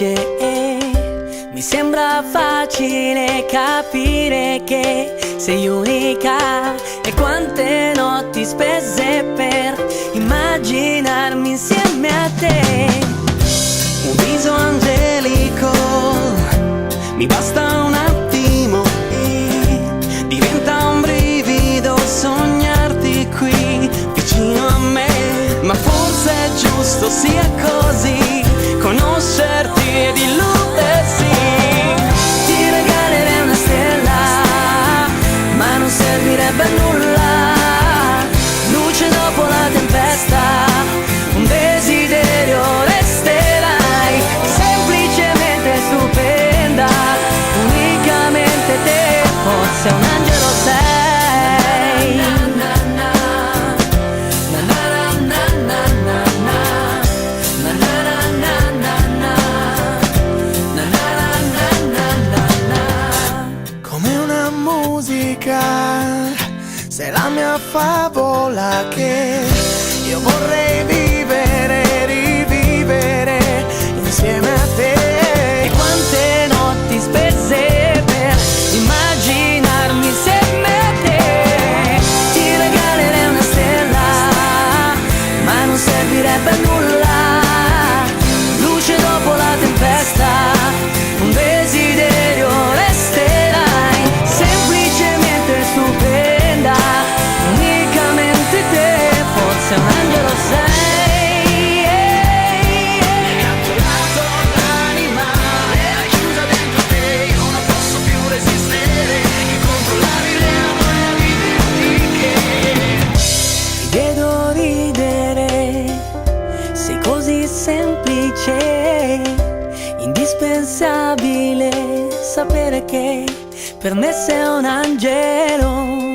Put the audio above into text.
semplice e mi sembra facile capire che sei unica. E quante notti spese per immaginarmi insieme a te. Un viso angelico, mi basta un attimo e diventa un brivido sognarti qui vicino a me. Ma forse è giusto sia così, conoscerti ed illudersi. Ti regalerei una stella, ma non servirebbe a nulla. Luce dopo la tempesta, un desiderio resterai. Semplicemente stupenda, unicamente te, forse un angelo sei. Come una musica, sei la mia favola che io vorrei vivere, rivivere insieme a te. E quante notti spese per immaginarmi insieme a te. Ti regalerei una stella, ma non servirebbe a nulla. Luce dopo la tempesta, un desiderio resterai. Semplicemente stupenda, unicamente te, forse un angelo sei. Mi ha trovato l'anima, è chiusa dentro te, io non posso più resistere, incontrollabile a viverti che ti vedo ridere, sei così semplice, indispensabile sapere che per me sei un angelo.